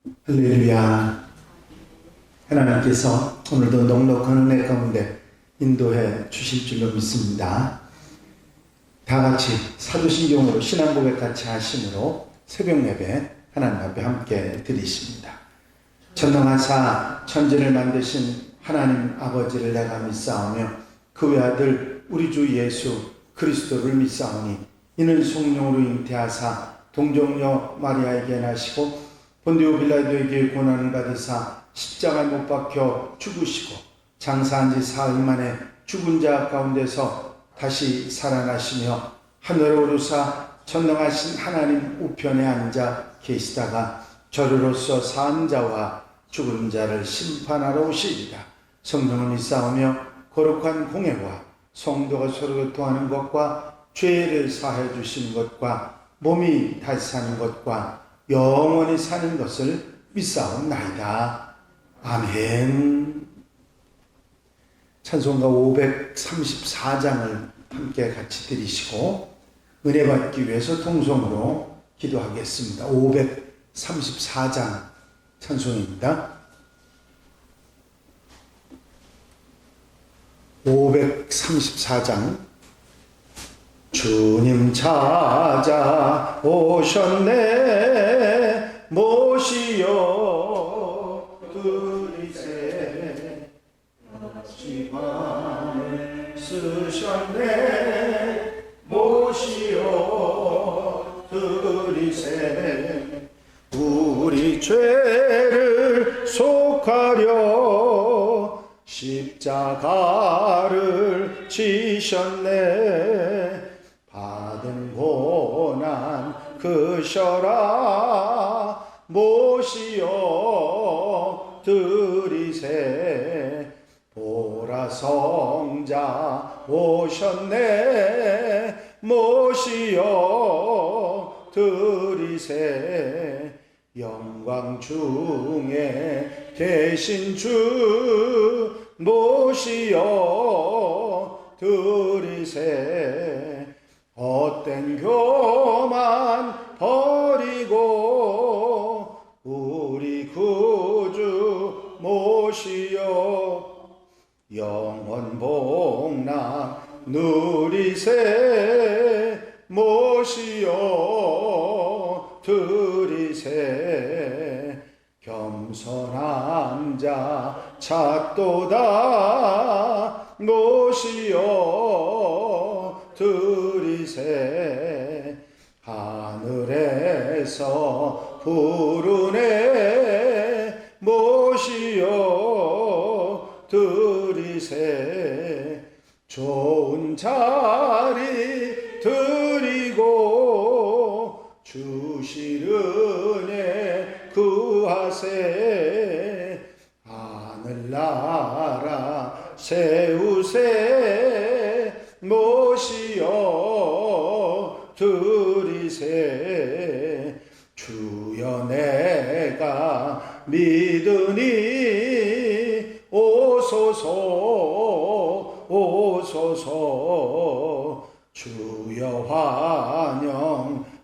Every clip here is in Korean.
할렐루야. 하나님께서 오늘도 넉넉한 은혜 가운데 인도해 주실 줄로 믿습니다. 다 같이 사도신경으로 신앙 고백 같이 하심으로 새벽 예배 하나님 앞에 함께 드리십니다. 전능하사 천지를 만드신 하나님 아버지를 내가 믿사오며 그 외아들 우리 주 예수 그리스도를 믿사오니 이는 성령으로 잉태하사 동정녀 마리아에게 나시고 본디오 빌라도에게 고난을 받으사 십자가에 못 박혀 죽으시고 장사한 지 사흘 만에 죽은 자 가운데서 다시 살아나시며 하늘에 오르사 전능하신 하나님 우편에 앉아 계시다가 저리로서 산 자와 죽은 자를 심판하러 오시리라. 성령을 믿사오며 거룩한 공예와 성도가 서로 교통하는 것과 죄를 사해 주시는 것과 몸이 다시 사는 것과 영원히 사는 것을 믿사옵나이다. 아멘. 찬송가 534장을 함께 같이 드리시고 은혜 받기 위해서 통성으로 기도하겠습니다. 534장 찬송입니다. 534장. 주님 찾아오셨네 모시어 드리세 지방을 쓰셨네 모시어 드리세 우리 죄를 속하려 십자가를 지셨네 받은 고난 크셔라 모시어 드리세 보라 성자 오셨네 모시어 드리세 영광 중에 계신 주 모시어 드리세 헛된 교만 버리고 우리 구주 모시어 영원 복락 누리세 모시어 드리세 겸손한 자 찾도다 모시어 드리세 하늘에서 부르네 모시어 드리세 좋은 자리 드리고 주실 은혜 구하세 하늘나라 세우세 모시어 드리세 주여 내가 믿으니 오소서 오소서 주여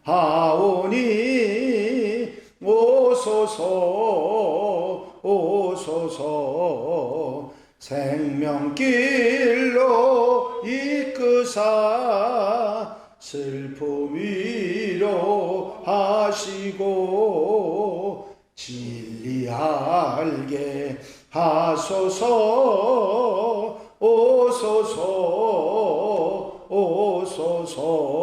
환영하오니 오소서 오소서 생명길로 이끄사 슬픔 위로하시고 진리 알게 하소서 오소서 오소서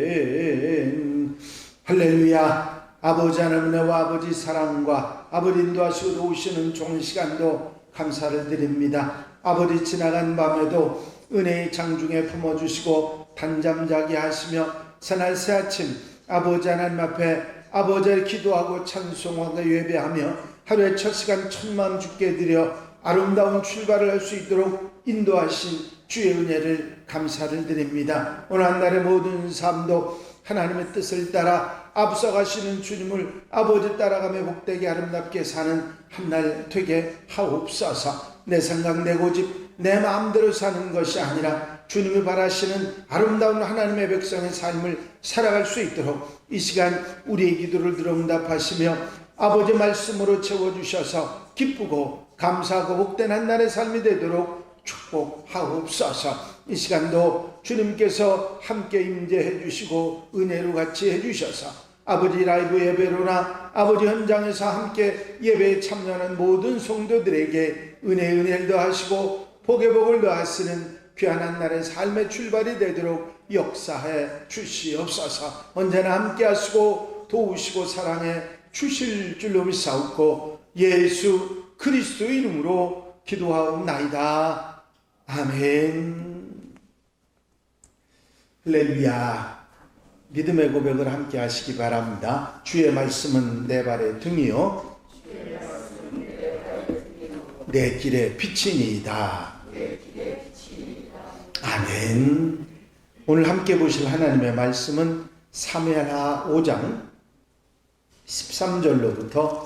아멘. 할렐루야. 아버지 하나님 은혜와 아버지 사랑과 아버지 인도하시고 오시는 좋은 시간도 감사를 드립니다. 아버지 지나간 밤에도 은혜의 장중에 품어주시고 단잠자게 하시며 새날 새아침 아버지 하나님 앞에 아버지를 기도하고 찬송하고 예배하며 하루의 첫 시간 천만 주께 드려 아름다운 출발을 할 수 있도록 인도하신 주의 은혜를 감사를 드립니다. 오늘 한 날의 모든 삶도 하나님의 뜻을 따라 앞서가시는 주님을 아버지 따라가며 복되게 아름답게 사는 한 날 되게 하옵소서. 내 생각 내 고집 내 마음대로 사는 것이 아니라 주님이 바라시는 아름다운 하나님의 백성의 삶을 살아갈 수 있도록 이 시간 우리의 기도를 들어 응답하시며 아버지 말씀으로 채워주셔서 기쁘고 감사하고 복된 한 날의 삶이 되도록 축복하옵소서. 이 시간도 주님께서 함께 임재해 주시고 은혜로 같이 해주셔서 아버지 라이브 예배로나 아버지 현장에서 함께 예배에 참여하는 모든 성도들에게 은혜를 더하시고 복의 복을 더하시는 귀한 한 날의 삶의 출발이 되도록 역사해 주시옵소서. 언제나 함께 하시고 도우시고 사랑해 주실 줄로 믿사옵고 예수 그리스도의 이름으로 기도하옵나이다. 아멘. 할렐루야. 믿음의 고백을 함께 하시기 바랍니다. 주의 말씀은 내 발의 등이요 내 길의 빛이니이다. 아멘. 오늘 함께 보실 하나님의 말씀은 사무엘하 5장 13절로부터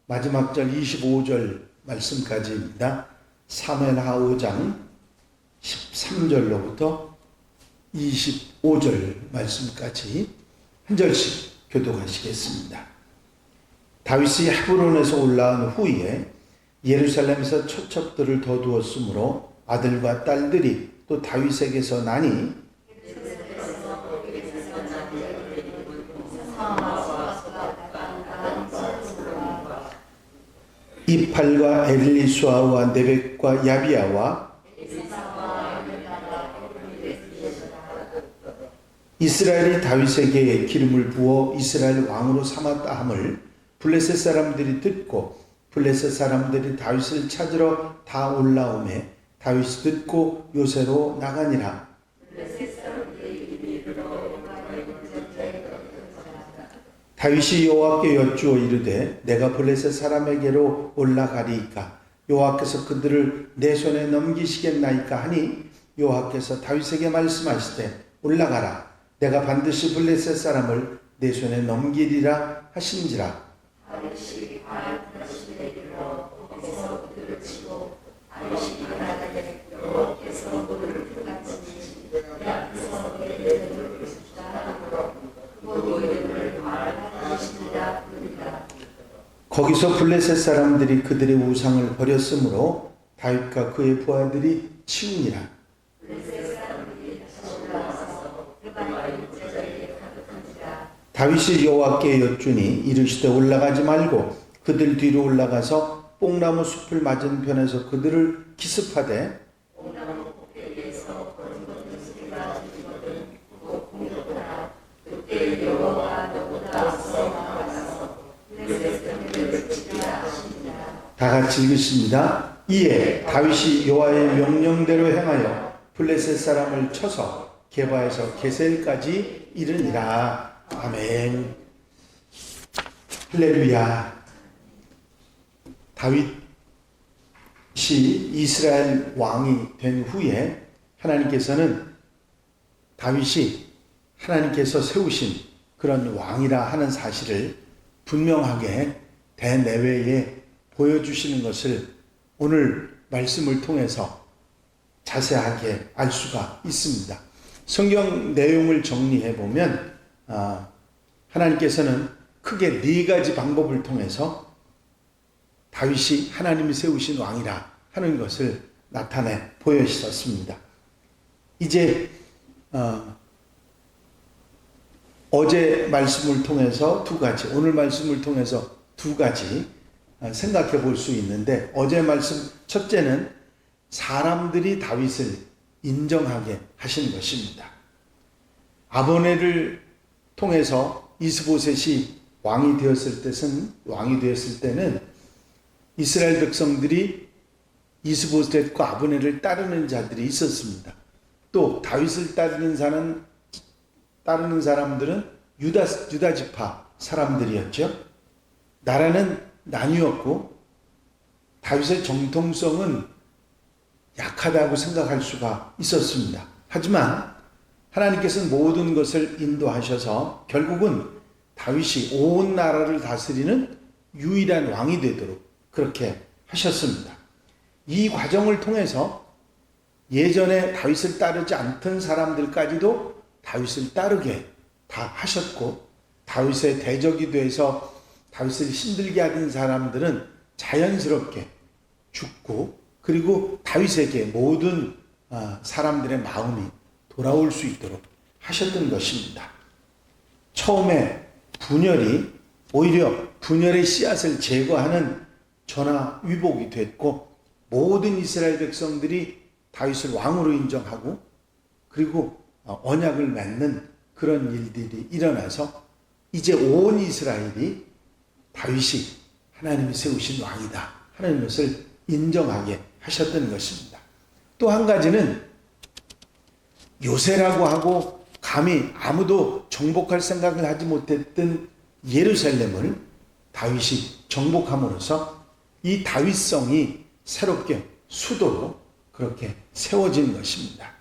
마지막 절 25절 말씀까지입니다. 사무엘하 5장 13절로부터 25절 말씀까지 한 절씩 교독하시겠습니다. 다윗이 헤브론에서 올라온 후에 예루살렘에서 처첩들을 거두었으므로 아들과 딸들이 또 다윗에게서 나니 이팔과 엘리수아와 네벡과 야비야와 이스라엘이 다윗에게 기름을 부어 이스라엘 왕으로 삼았다 함을 블레셋 사람들이 듣고 블레셋 사람들이 다윗을 찾으러 다 올라오매 다윗이 듣고 요새로 나가니라. 다윗이 여호와께 여쭈어 이르되 내가 블레셋 사람에게로 올라가리이까 여호와께서 그들을 내 손에 넘기시겠나이까 하니 여호와께서 다윗에게 말씀하시되 올라가라. 내가 반드시 블레셋 사람을 내 손에 넘기리라 하신지라. 거기서 블레셋 사람들이 그들의 우상을 버렸으므로 다윗과 그의 부하들이 치우니라. 다윗이 여호와께 여쭈니 이르시되 올라가지 말고 그들 뒤로 올라가서 뽕나무 숲을 맞은편에서 그들을 기습하되 다 같이 읽으십니다. 이에 다윗이 여호와의 명령대로 행하여 블레셋 사람을 쳐서 게바에서 게셀까지 이르니라. 아멘. 할렐루야. 다윗이 이스라엘 왕이 된 후에 하나님께서는 다윗이 하나님께서 세우신 그런 왕이라 하는 사실을 분명하게 대내외에 보여주시는 것을 오늘 말씀을 통해서 자세하게 알 수가 있습니다. 성경 내용을 정리해 보면 하나님께서는 크게 네 가지 방법을 통해서 다윗이 하나님이 세우신 왕이라 하는 것을 나타내 보여주셨습니다. 이제 어제 말씀을 통해서 두 가지, 오늘 말씀을 통해서 두 가지 생각해 볼 수 있는데, 어제 말씀 첫째는 사람들이 다윗을 인정하게 하신 것입니다. 아브넬을 통해서 이스보셋이 왕이 되었을 때는 이스라엘 백성들이 이스보셋과 아브넬을 따르는 자들이 있었습니다. 또 다윗을 따르는 사람들은 유다 지파 사람들이었죠. 나라는 나뉘었고 다윗의 정통성은 약하다고 생각할 수가 있었습니다. 하지만 하나님께서는 모든 것을 인도하셔서 결국은 다윗이 온 나라를 다스리는 유일한 왕이 되도록 그렇게 하셨습니다. 이 과정을 통해서 예전에 다윗을 따르지 않던 사람들까지도 다윗을 따르게 다 하셨고, 다윗의 대적이 돼서 다윗을 힘들게 하던 사람들은 자연스럽게 죽고, 그리고 다윗에게 모든 사람들의 마음이 돌아올 수 있도록 하셨던 것입니다. 처음에 분열이 오히려 분열의 씨앗을 제거하는 전화위복이 됐고, 모든 이스라엘 백성들이 다윗을 왕으로 인정하고, 그리고 언약을 맺는 그런 일들이 일어나서 이제 온 이스라엘이 다윗이 하나님이 세우신 왕이다 하는 것을 인정하게 하셨던 것입니다. 또 한 가지는 요새라고 하고 감히 아무도 정복할 생각을 하지 못했던 예루살렘을 다윗이 정복함으로써 이 다윗성이 새롭게 수도로 그렇게 세워진 것입니다.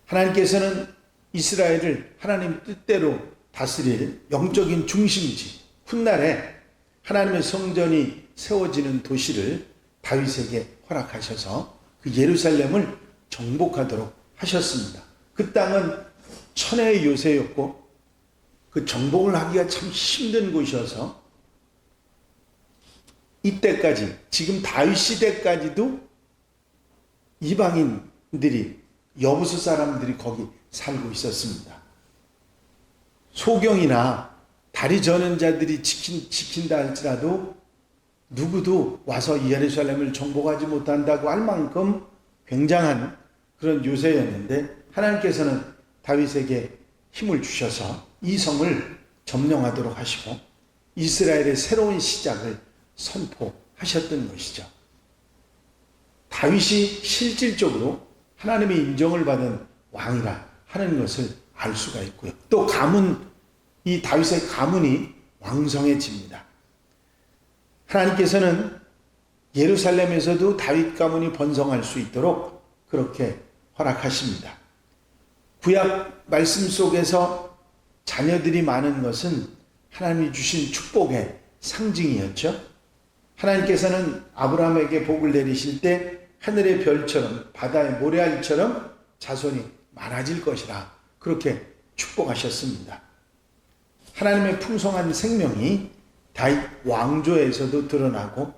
하나님께서는 이스라엘을 하나님 뜻대로 다스릴 영적인 중심지, 훗날에 하나님의 성전이 세워지는 도시를 다윗에게 허락하셔서 그 예루살렘을 정복하도록 하셨습니다. 그 땅은 천혜의 요새였고 그 정복을 하기가 참 힘든 곳이어서 이때까지, 지금 다윗 시대까지도 이방인들이, 여부수 사람들이 거기 살고 있었습니다. 소경이나 다리 저는 자들이 지킨다 할지라도 누구도 와서 예루살렘을 정복하지 못한다고 할 만큼 굉장한 그런 요새였는데, 하나님께서는 다윗에게 힘을 주셔서 이 성을 점령하도록 하시고 이스라엘의 새로운 시작을 선포하셨던 것이죠. 다윗이 실질적으로 하나님의 인정을 받은 왕이라 하는 것을 알 수가 있고요. 또 가문, 이 다윗의 가문이 왕성해집니다. 하나님께서는 예루살렘에서도 다윗 가문이 번성할 수 있도록 그렇게 허락하십니다. 구약 말씀 속에서 자녀들이 많은 것은 하나님이 주신 축복의 상징이었죠. 하나님께서는 아브라함에게 복을 내리실 때 하늘의 별처럼 바다의 모래알처럼 자손이 많아질 것이라 그렇게 축복하셨습니다. 하나님의 풍성한 생명이 다윗 왕조에서도 드러나고,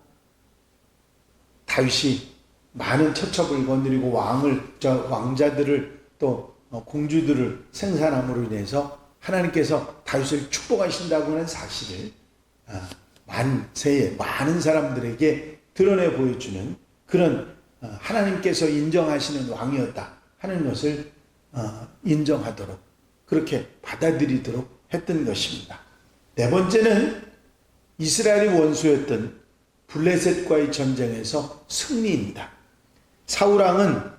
다윗이 많은 처첩을 거느리고 왕자들을 또 공주들을 생산함으로 인해서 하나님께서 다윗을 축복하신다고 하는 사실을 만세에 많은 사람들에게 드러내 보여주는 그런 하나님께서 인정하시는 왕이었다 하는 것을 인정하도록, 그렇게 받아들이도록 했던 것입니다. 네 번째는 이스라엘의 원수였던 블레셋과의 전쟁에서 승리입니다. 사울왕은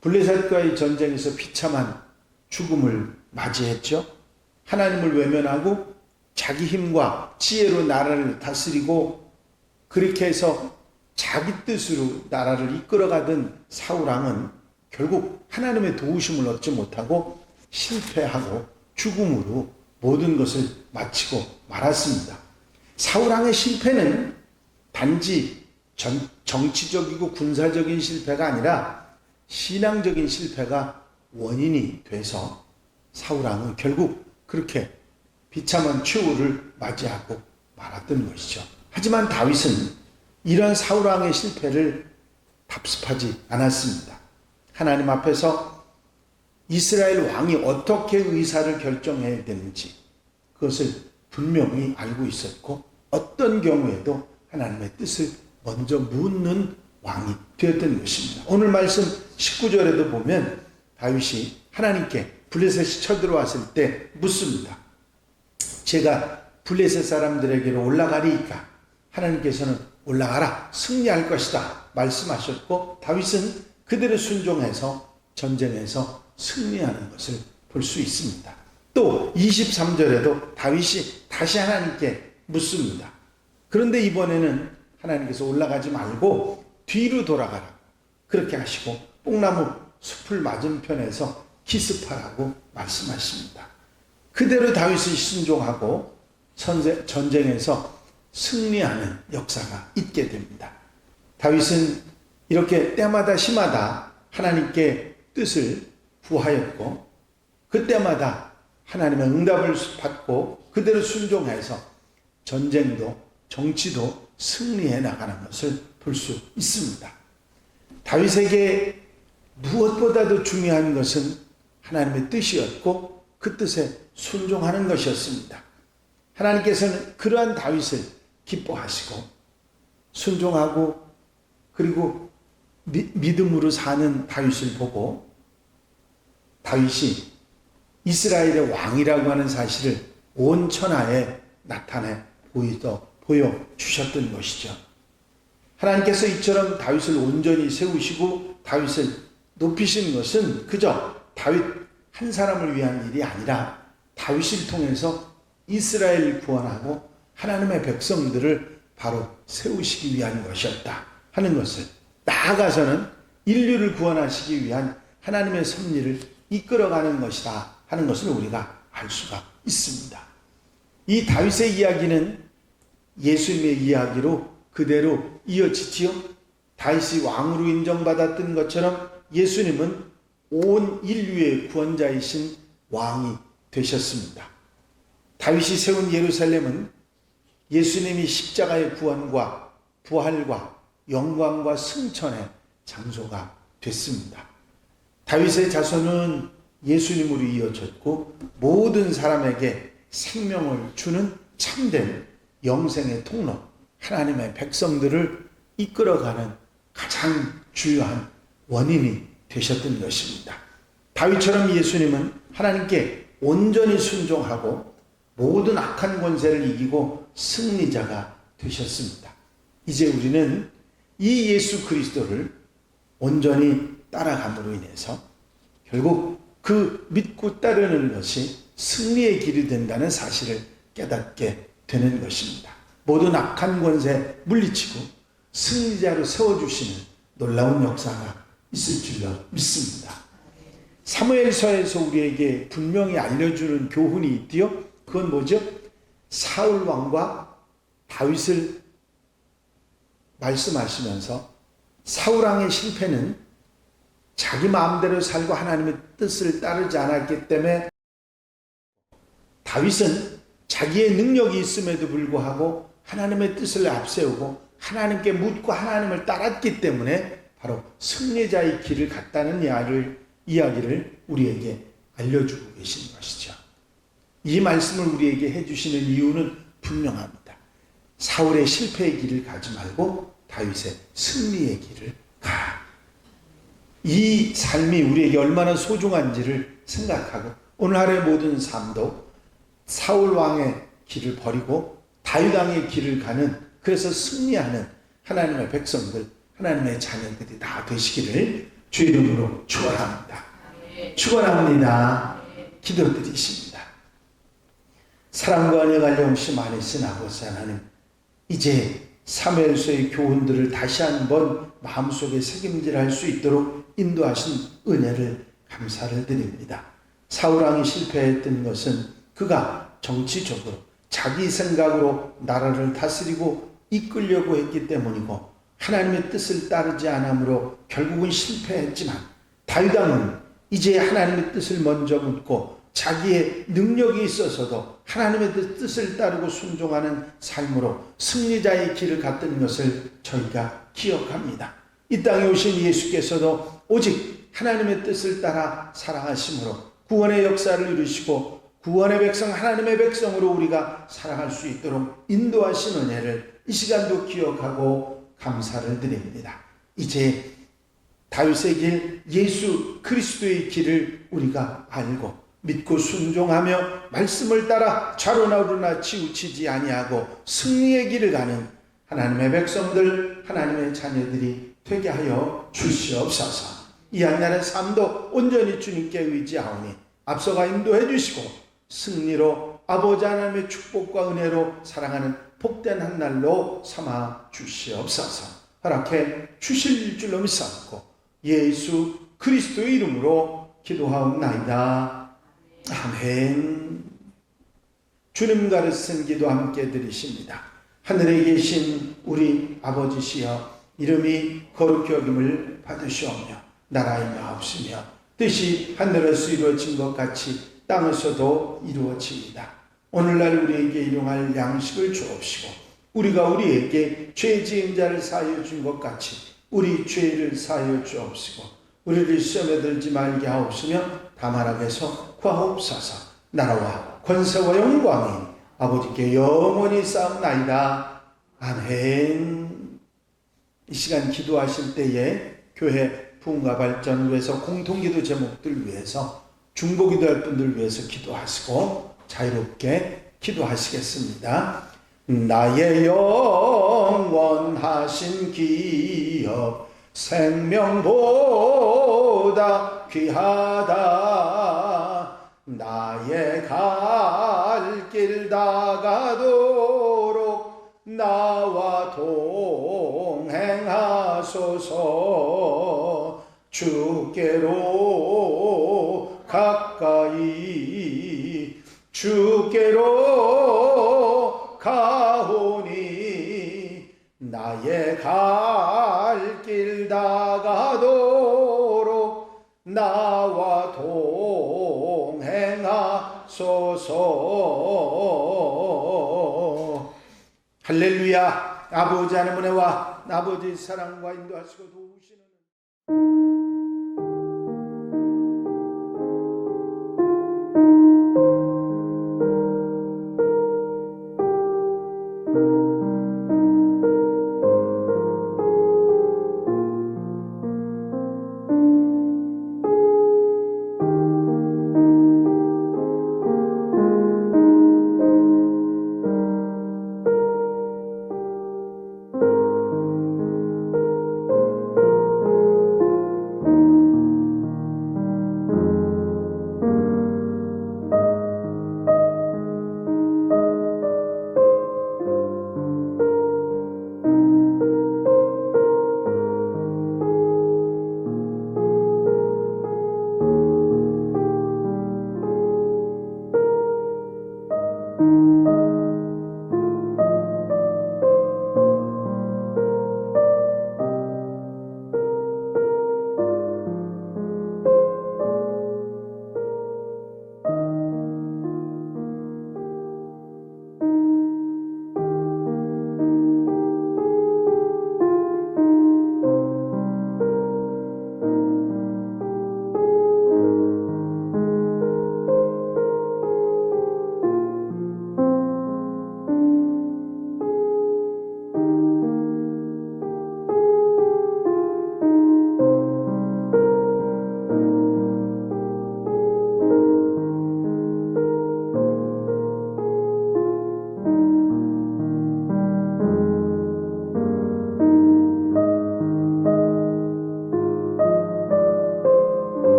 블레셋과의 전쟁에서 비참한 죽음을 맞이했죠. 하나님을 외면하고 자기 힘과 지혜로 나라를 다스리고 그렇게 해서 자기 뜻으로 나라를 이끌어가던 사울왕은 결국 하나님의 도우심을 얻지 못하고 실패하고 죽음으로 모든 것을 마치고 말았습니다. 사울왕의 실패는 단지 정치적이고 군사적인 실패가 아니라 신앙적인 실패가 원인이 돼서 사울왕은 결국 그렇게 비참한 최후를 맞이하고 말았던 것이죠. 하지만 다윗은 이런 사울왕의 실패를 답습하지 않았습니다. 하나님 앞에서 이스라엘 왕이 어떻게 의사를 결정해야 되는지 그것을 분명히 알고 있었고, 어떤 경우에도 하나님의 뜻을 먼저 묻는 왕이 되었던 것입니다. 오늘 말씀 19절에도 보면 다윗이 하나님께 블레셋이 쳐들어왔을 때 묻습니다. 제가 블레셋 사람들에게로 올라가리이까? 하나님께서는 올라가라, 승리할 것이다 말씀하셨고, 다윗은 그대로 순종해서 전쟁에서 승리하는 것을 볼 수 있습니다. 또 23절에도 다윗이 다시 하나님께 묻습니다. 그런데 이번에는 하나님께서 올라가지 말고 뒤로 돌아가라 그렇게 하시고 뽕나무 숲을 맞은편에서 기습하라고 말씀하십니다. 그대로 다윗이 순종하고 전쟁에서 승리하는 역사가 있게 됩니다. 다윗은 이렇게 때마다 시마다 하나님께 뜻을 구하였고 그때마다 하나님의 응답을 받고 그대로 순종해서 전쟁도 정치도 승리해 나가는 것을 볼 수 있습니다. 다윗에게 무엇보다도 중요한 것은 하나님의 뜻이었고 그 뜻에 순종하는 것이었습니다. 하나님께서는 그러한 다윗을 기뻐하시고 순종하고 그리고 믿음으로 사는 다윗을 보고 다윗이 이스라엘의 왕이라고 하는 사실을 온 천하에 나타내 보여주셨던 것이죠. 하나님께서 이처럼 다윗을 온전히 세우시고 다윗을 높이신 것은 그저 다윗 한 사람을 위한 일이 아니라 다윗을 통해서 이스라엘을 구원하고 하나님의 백성들을 바로 세우시기 위한 것이었다 하는 것을, 나아가서는 인류를 구원하시기 위한 하나님의 섭리를 이끌어가는 것이다 하는 것을 우리가 알 수가 있습니다. 이 다윗의 이야기는 예수님의 이야기로 그대로 이어지지요. 다윗이 왕으로 인정받았던 것처럼 예수님은 온 인류의 구원자이신 왕이 되셨습니다. 다윗이 세운 예루살렘은 예수님이 십자가의 구원과 부활과 영광과 승천의 장소가 됐습니다. 다윗의 자손은 예수님으로 이어졌고 모든 사람에게 생명을 주는 참된 영생의 통로, 하나님의 백성들을 이끌어가는 가장 주요한 원인이 되셨던 것입니다. 다윗처럼 예수님은 하나님께 온전히 순종하고 모든 악한 권세를 이기고 승리자가 되셨습니다. 이제 우리는 이 예수 그리스도를 온전히 따라감으로 인해서 결국 그 믿고 따르는 것이 승리의 길이 된다는 사실을 깨닫게 되는 것입니다. 모든 악한 권세 물리치고 승리자로 세워주시는 놀라운 역사가 있을 줄로 믿습니다. 사무엘서에서 우리에게 분명히 알려주는 교훈이 있디요. 그건 뭐죠? 사울 왕과 다윗을 말씀하시면서 사울 왕의 실패는 자기 마음대로 살고 하나님의 뜻을 따르지 않았기 때문에, 다윗은 자기의 능력이 있음에도 불구하고 하나님의 뜻을 앞세우고 하나님께 묻고 하나님을 따랐기 때문에 바로 승리자의 길을 갔다는 이야기를 우리에게 알려주고 계신 것이죠. 이 말씀을 우리에게 해주시는 이유는 분명합니다. 사울의 실패의 길을 가지 말고 다윗의 승리의 길을 가라. 이 삶이 우리에게 얼마나 소중한지를 생각하고 오늘 하루의 모든 삶도 사울 왕의 길을 버리고 다윗 왕의 길을 가는, 그래서 승리하는 하나님의 백성들, 하나님의 자녀들이 다 되시기를 주의 이름으로 축원합니다. 축원합니다. 기도드리십니다. 사랑과 은혜가 영시 많으신 아버지 하나님, 이제 사무엘서의 교훈들을 다시 한번 마음속에 새김질할 수 있도록 인도하신 은혜를 감사를 드립니다. 사울 왕이 실패했던 것은 그가 정치적으로 자기 생각으로 나라를 다스리고 이끌려고 했기 때문이고 하나님의 뜻을 따르지 않으므로 결국은 실패했지만, 다윗 왕은 이제 하나님의 뜻을 먼저 묻고 자기의 능력이 있어서도 하나님의 뜻을 따르고 순종하는 삶으로 승리자의 길을 갔던 것을 저희가 기억합니다. 이 땅에 오신 예수께서도 오직 하나님의 뜻을 따라 살아가심으로 구원의 역사를 이루시고 구원의 백성, 하나님의 백성으로 우리가 살아갈 수 있도록 인도하신 은혜를 이 시간도 기억하고 감사를 드립니다. 이제 다윗의 길, 예수 그리스도의 길을 우리가 알고 믿고 순종하며 말씀을 따라 좌로나 우로나 치우치지 아니하고 승리의 길을 가는 하나님의 백성들, 하나님의 자녀들이 되게 하여 주시옵소서. 이 한 날의 삶도 온전히 주님께 의지하오니 앞서가 인도해 주시고 승리로 아버지 하나님의 축복과 은혜로 사랑하는 복된 한 날로 삼아 주시옵소서. 허락해 주실 줄로 믿사옵고 예수 그리스도의 이름으로 기도하옵나이다. 아멘. 주님 가르친 기도 함께 드리십니다. 하늘에 계신 우리 아버지시여, 이름이 거룩히 여김을 받으시오며 나라의 마옵시며 뜻이 하늘에서 이루어진 것 같이 땅에서도 이루어집니다. 오늘날 우리에게 일용할 양식을 주옵시고 우리가 우리에게 죄 지은 자를 사하여 준 것 같이 우리 죄를 사하여 주옵시고 우리를 시험에 들지 말게 하옵시며 다만 악에서 구하옵소서. 나라와 권세와 영광이 아버지께 영원히 쌓옵나이다. 아멘. 이 시간 기도하실 때에 교회 부흥과 발전을 위해서 공통기도 제목들 위해서 중보기도할 분들 위해서 기도하시고 자유롭게 기도하시겠습니다. 나의 영원하신 기업 생명보다 귀하다. 나의 갈 길 다가도록 나와 동행하소서. 주께로 가까이 주께로 가오니 나의 갈 길 다가도록 나와 동행하소서. 할렐루야. 아버지 하나님의 은혜와 아버지 사랑과 인도하시고 도우시는